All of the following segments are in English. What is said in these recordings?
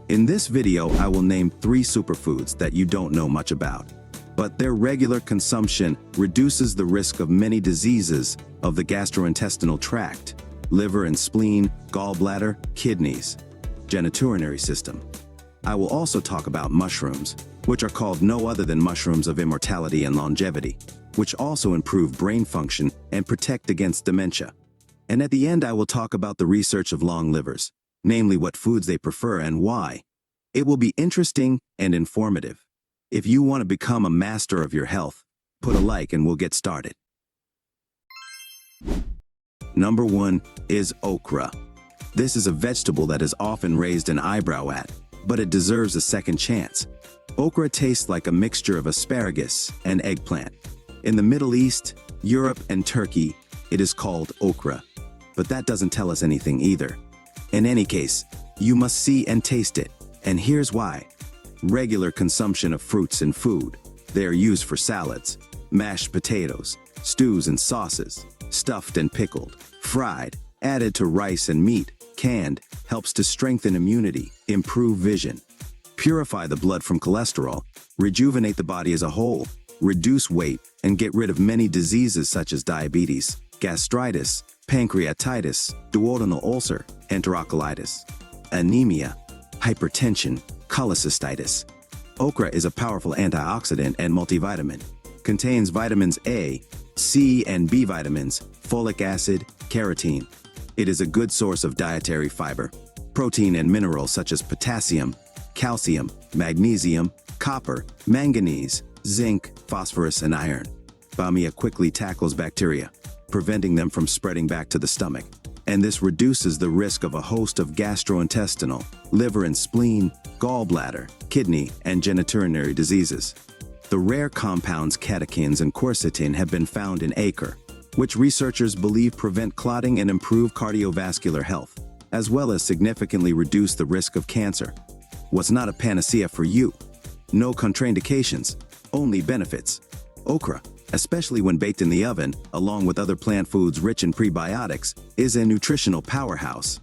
In this video, I will name 3 superfoods that you don't know much about, but their regular consumption reduces the risk of many diseases of the gastrointestinal tract, liver and spleen, gallbladder, kidneys, genitourinary system. I will also talk about mushrooms, which are called no other than mushrooms of immortality and longevity, which also improve brain function and protect against dementia. And at the end, I will talk about the research of long livers, namely what foods they prefer and why. It will be interesting and informative. If you want to become a master of your health, put a like and we'll get started. Number 1 is okra. This is a vegetable that is often raised an eyebrow at, but it deserves a second chance. Okra tastes like a mixture of asparagus and eggplant. In the Middle East, Europe, and Turkey, it is called okra, but that doesn't tell us anything either. In any case, you must see and taste it, and here's why. Regular consumption of fruits in food. They are used for salads, mashed potatoes, stews and sauces, stuffed and pickled, fried, added to rice and meat, canned, helps to strengthen immunity, improve vision, purify the blood from cholesterol, rejuvenate the body as a whole, reduce weight, and get rid of many diseases such as diabetes, gastritis, pancreatitis, duodenal ulcer, enterocolitis, anemia, hypertension, cholecystitis. Okra is a powerful antioxidant and multivitamin. Contains vitamins A, C, and B vitamins, folic acid, carotene. It is a good source of dietary fiber, protein and minerals such as potassium, calcium, magnesium, copper, manganese, zinc, phosphorus, and iron. Bamia quickly tackles bacteria, preventing them from spreading back to the stomach, and this reduces the risk of a host of gastrointestinal, liver and spleen, gallbladder, kidney, and genitourinary diseases. The rare compounds catechins and quercetin have been found in Okra, which researchers believe prevent clotting and improve cardiovascular health, as well as significantly reduce the risk of cancer. What's not a panacea for you? No contraindications, only benefits. Okra, especially when baked in the oven, along with other plant foods rich in prebiotics, is a nutritional powerhouse.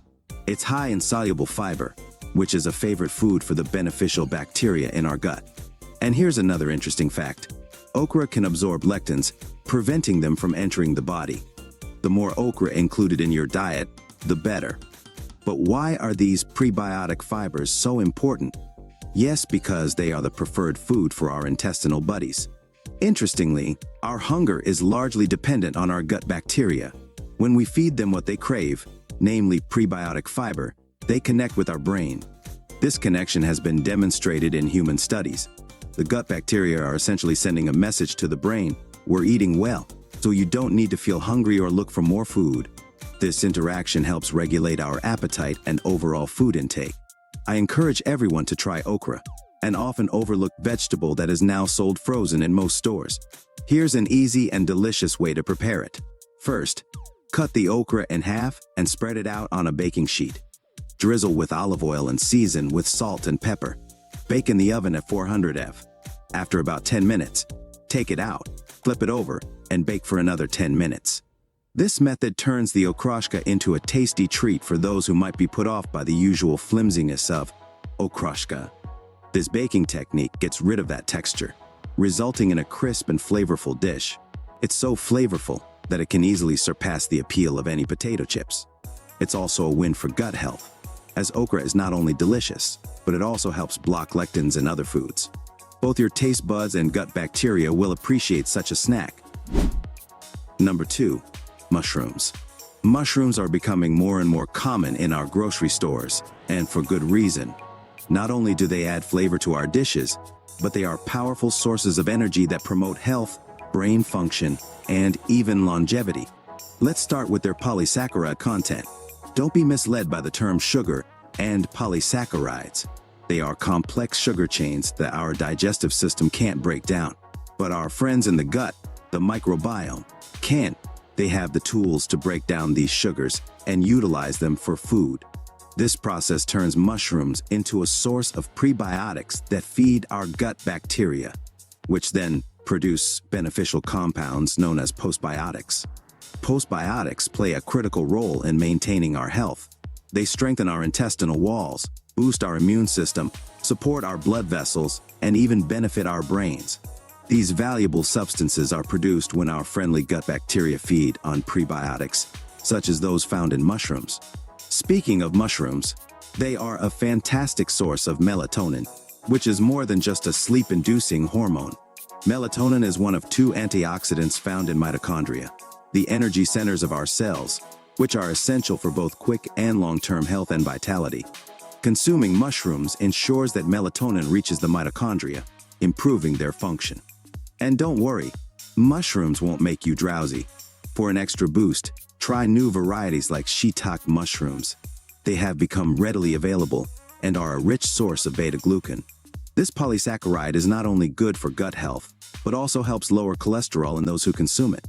It's high in soluble fiber, which is a favorite food for the beneficial bacteria in our gut. And here's another interesting fact. Okra can absorb lectins, preventing them from entering the body. The more okra included in your diet, the better. But why are these prebiotic fibers so important? Yes, because they are the preferred food for our intestinal buddies. Interestingly, our hunger is largely dependent on our gut bacteria. When we feed them what they crave, namely prebiotic fiber, they connect with our brain. This connection has been demonstrated in human studies. The gut bacteria are essentially sending a message to the brain, we're eating well, so you don't need to feel hungry or look for more food. This interaction helps regulate our appetite and overall food intake. I encourage everyone to try okra, an often overlooked vegetable that is now sold frozen in most stores. Here's an easy and delicious way to prepare it. First, cut the okra in half and spread it out on a baking sheet. Drizzle with olive oil and season with salt and pepper. Bake in the oven at 400 F. After about 10 minutes, take it out, flip it over, and bake for another 10 minutes. This method turns the okroshka into a tasty treat for those who might be put off by the usual flimsiness of okroshka. This baking technique gets rid of that texture, resulting in a crisp and flavorful dish. It's so flavorful that it can easily surpass the appeal of any potato chips. It's also a win for gut health, as okra is not only delicious, but it also helps block lectins in other foods. Both your taste buds and gut bacteria will appreciate such a snack. Number 2, mushrooms. Mushrooms are becoming more and more common in our grocery stores, and for good reason. Not only do they add flavor to our dishes, but they are powerful sources of energy that promote health, brain function, and even longevity. Let's start with their polysaccharide content. Don't be misled by the term sugar and polysaccharides. They are complex sugar chains that our digestive system can't break down. But our friends in the gut, the microbiome, can. They have the tools to break down these sugars and utilize them for food. This process turns mushrooms into a source of prebiotics that feed our gut bacteria, which then produce beneficial compounds known as postbiotics. Postbiotics play a critical role in maintaining our health. They strengthen our intestinal walls, boost our immune system, support our blood vessels, and even benefit our brains. These valuable substances are produced when our friendly gut bacteria feed on prebiotics, such as those found in mushrooms. Speaking of mushrooms, they are a fantastic source of melatonin, which is more than just a sleep-inducing hormone. Melatonin is one of two antioxidants found in mitochondria, the energy centers of our cells, which are essential for both quick and long-term health and vitality. Consuming mushrooms ensures that melatonin reaches the mitochondria, improving their function. And don't worry, mushrooms won't make you drowsy. For an extra boost, try new varieties like shiitake mushrooms. They have become readily available and are a rich source of beta-glucan. This polysaccharide is not only good for gut health, but also helps lower cholesterol in those who consume it.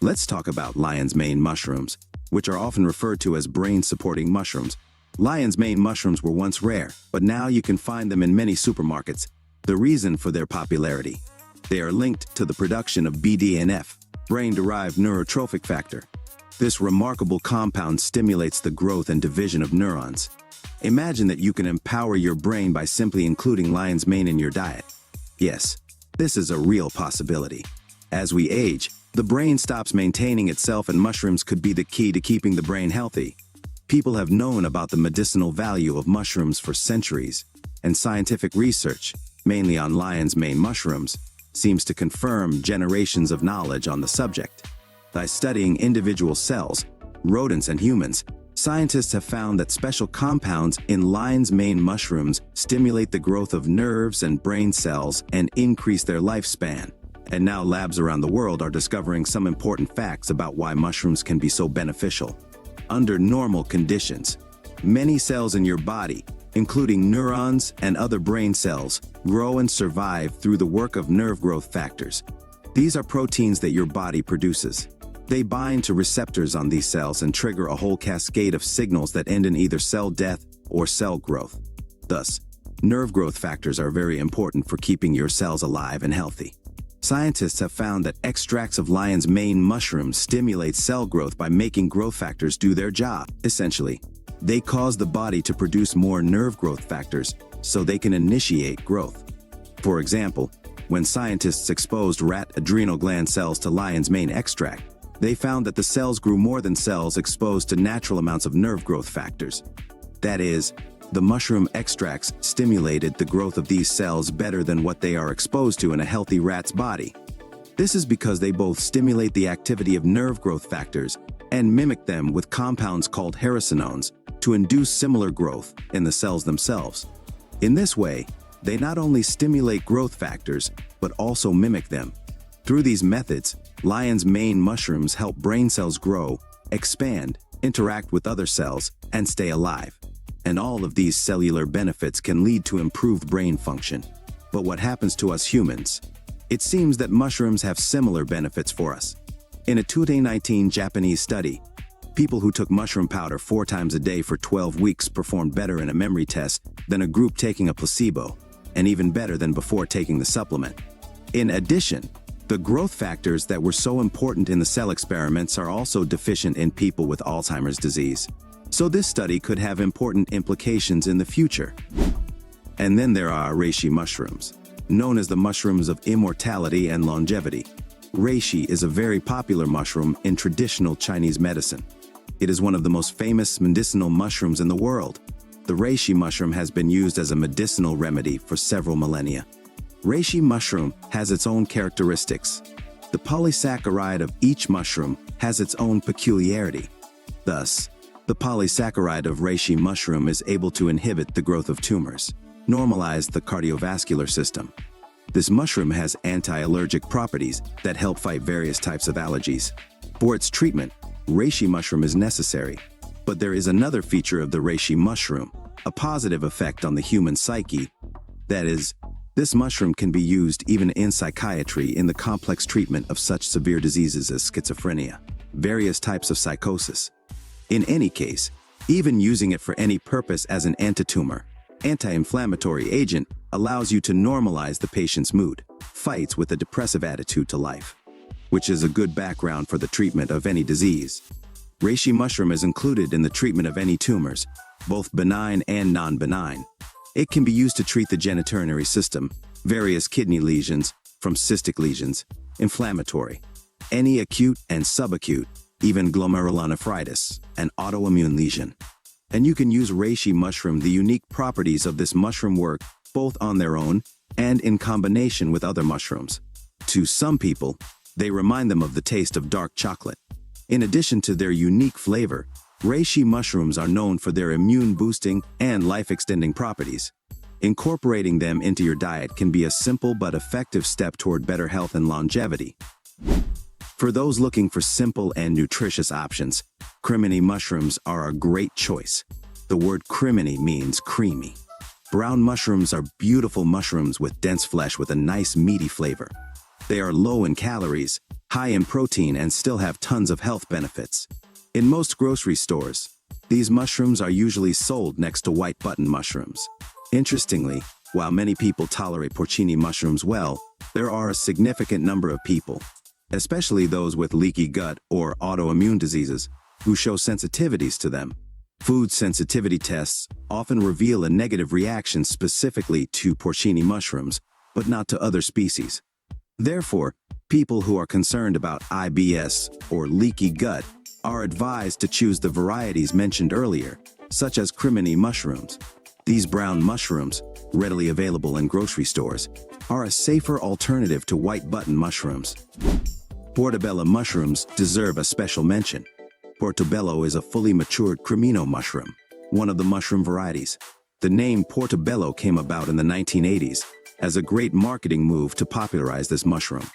Let's talk about lion's mane mushrooms, which are often referred to as brain-supporting mushrooms. Lion's mane mushrooms were once rare, but now you can find them in many supermarkets. The reason for their popularity: they are linked to the production of BDNF, brain-derived neurotrophic factor. This remarkable compound stimulates the growth and division of neurons. Imagine that you can empower your brain by simply including lion's mane in your diet. Yes, this is a real possibility. As we age, the brain stops maintaining itself, and mushrooms could be the key to keeping the brain healthy. People have known about the medicinal value of mushrooms for centuries, and scientific research, mainly on lion's mane mushrooms, seems to confirm generations of knowledge on the subject. By studying individual cells, rodents and humans, scientists have found that special compounds in lion's mane mushrooms stimulate the growth of nerves and brain cells and increase their lifespan. And now labs around the world are discovering some important facts about why mushrooms can be so beneficial. Under normal conditions, many cells in your body, including neurons and other brain cells, grow and survive through the work of nerve growth factors. These are proteins that your body produces. They bind to receptors on these cells and trigger a whole cascade of signals that end in either cell death or cell growth. Thus, nerve growth factors are very important for keeping your cells alive and healthy. Scientists have found that extracts of lion's mane mushrooms stimulate cell growth by making growth factors do their job. Essentially, they cause the body to produce more nerve growth factors so they can initiate growth. For example, when scientists exposed rat adrenal gland cells to lion's mane extract, they found that the cells grew more than cells exposed to natural amounts of nerve growth factors. That is, the mushroom extracts stimulated the growth of these cells better than what they are exposed to in a healthy rat's body. This is because they both stimulate the activity of nerve growth factors and mimic them with compounds called hericenones to induce similar growth in the cells themselves. In this way, they not only stimulate growth factors, but also mimic them. Through these methods, lion's mane mushrooms help brain cells grow, expand, interact with other cells, and stay alive. And all of these cellular benefits can lead to improved brain function. But what happens to us humans? It seems that mushrooms have similar benefits for us. In a 2019 Japanese study, people who took mushroom powder 4 times a day for 12 weeks performed better in a memory test than a group taking a placebo, and even better than before taking the supplement. In addition, the growth factors that were so important in the cell experiments are also deficient in people with Alzheimer's disease. So this study could have important implications in the future. And then there are reishi mushrooms, known as the mushrooms of immortality and longevity. Reishi is a very popular mushroom in traditional Chinese medicine. It is one of the most famous medicinal mushrooms in the world. The reishi mushroom has been used as a medicinal remedy for several millennia. Reishi mushroom has its own characteristics. The polysaccharide of each mushroom has its own peculiarity. Thus, the polysaccharide of reishi mushroom is able to inhibit the growth of tumors, normalize the cardiovascular system. This mushroom has anti-allergic properties that help fight various types of allergies. For its treatment, reishi mushroom is necessary. But there is another feature of the reishi mushroom, a positive effect on the human psyche. That is, this mushroom can be used even in psychiatry in the complex treatment of such severe diseases as schizophrenia, various types of psychosis. In any case, even using it for any purpose as an antitumor, anti-inflammatory agent allows you to normalize the patient's mood, fights with a depressive attitude to life, which is a good background for the treatment of any disease. Reishi mushroom is included in the treatment of any tumors, both benign and non-benign. It can be used to treat the genitourinary system, various kidney lesions, from cystic lesions, inflammatory, any acute and subacute, even glomerulonephritis, an autoimmune lesion. And you can use reishi mushroom. The unique properties of this mushroom work both on their own and in combination with other mushrooms. To some people, they remind them of the taste of dark chocolate. In addition to their unique flavor, reishi mushrooms are known for their immune-boosting and life-extending properties. Incorporating them into your diet can be a simple but effective step toward better health and longevity. For those looking for simple and nutritious options, crimini mushrooms are a great choice. The word crimini means creamy. Brown mushrooms are beautiful mushrooms with dense flesh with a nice meaty flavor. They are low in calories, high in protein, and still have tons of health benefits. In most grocery stores, these mushrooms are usually sold next to white button mushrooms. Interestingly, while many people tolerate porcini mushrooms well, there are a significant number of people, especially those with leaky gut or autoimmune diseases, who show sensitivities to them. Food sensitivity tests often reveal a negative reaction specifically to porcini mushrooms, but not to other species. Therefore, people who are concerned about IBS or leaky gut are advised to choose the varieties mentioned earlier, such as crimini mushrooms. These brown mushrooms, readily available in grocery stores, are a safer alternative to white button mushrooms. Portobello mushrooms deserve a special mention. Portobello is a fully matured crimino mushroom, one of the mushroom varieties. The name portobello came about in the 1980s as a great marketing move to popularize this mushroom.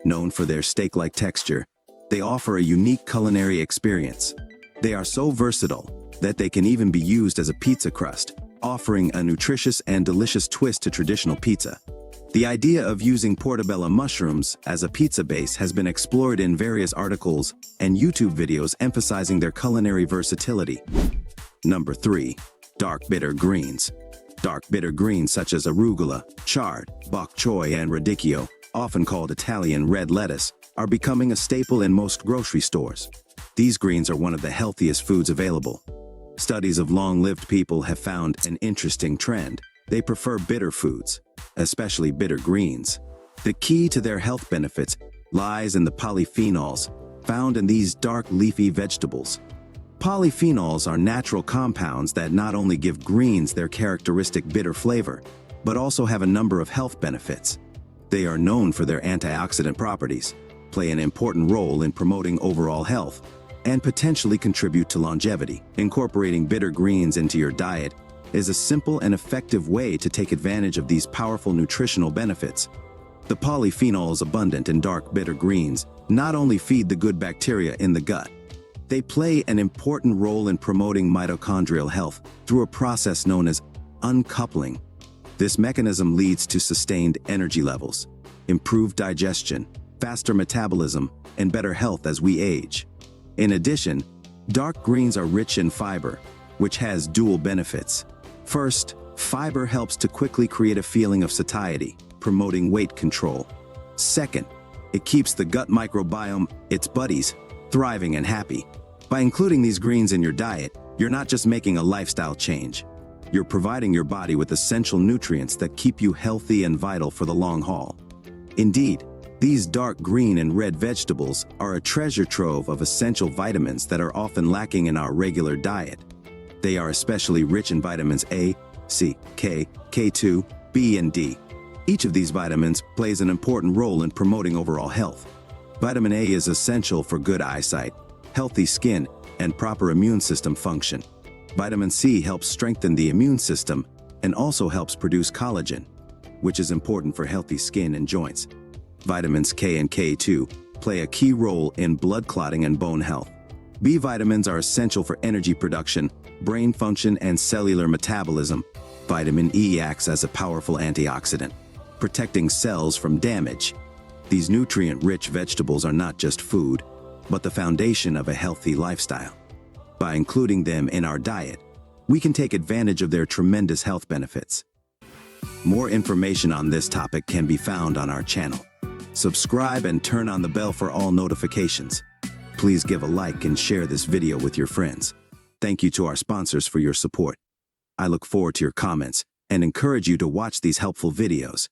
Known for their steak-like texture, they offer a unique culinary experience. They are so versatile that they can even be used as a pizza crust, offering a nutritious and delicious twist to traditional pizza. The idea of using portobello mushrooms as a pizza base has been explored in various articles and YouTube videos emphasizing their culinary versatility. Number 3. Dark bitter greens. Dark bitter greens such as arugula, chard, bok choy, and radicchio, often called Italian red lettuce, are becoming a staple in most grocery stores. These greens are one of the healthiest foods available. Studies of long-lived people have found an interesting trend. They prefer bitter foods, especially bitter greens. The key to their health benefits lies in the polyphenols found in these dark leafy vegetables. Polyphenols are natural compounds that not only give greens their characteristic bitter flavor, but also have a number of health benefits. They are known for their antioxidant properties, play an important role in promoting overall health, and potentially contribute to longevity. Incorporating bitter greens into your diet is a simple and effective way to take advantage of these powerful nutritional benefits. The polyphenols abundant in dark bitter greens not only feed the good bacteria in the gut, they play an important role in promoting mitochondrial health through a process known as uncoupling. This mechanism leads to sustained energy levels, improved digestion, faster metabolism, and better health as we age. In addition, dark greens are rich in fiber, which has dual benefits. First, fiber helps to quickly create a feeling of satiety, promoting weight control. Second, it keeps the gut microbiome, its buddies, thriving and happy. By including these greens in your diet, you're not just making a lifestyle change. You're providing your body with essential nutrients that keep you healthy and vital for the long haul. Indeed, these dark green and red vegetables are a treasure trove of essential vitamins that are often lacking in our regular diet. They are especially rich in vitamins A, C, K, K2, B, and D. Each of these vitamins plays an important role in promoting overall health. Vitamin A is essential for good eyesight, healthy skin, and proper immune system function. Vitamin C helps strengthen the immune system and also helps produce collagen, which is important for healthy skin and joints. Vitamins K and K2 play a key role in blood clotting and bone health. B vitamins are essential for energy production, brain function, and cellular metabolism. Vitamin E acts as a powerful antioxidant, protecting cells from damage. These nutrient-rich vegetables are not just food, but the foundation of a healthy lifestyle. By including them in our diet, we can take advantage of their tremendous health benefits. More information on this topic can be found on our channel. Subscribe and turn on the bell for all notifications. Please give a like and share this video with your friends. Thank you to our sponsors for your support. I look forward to your comments and encourage you to watch these helpful videos.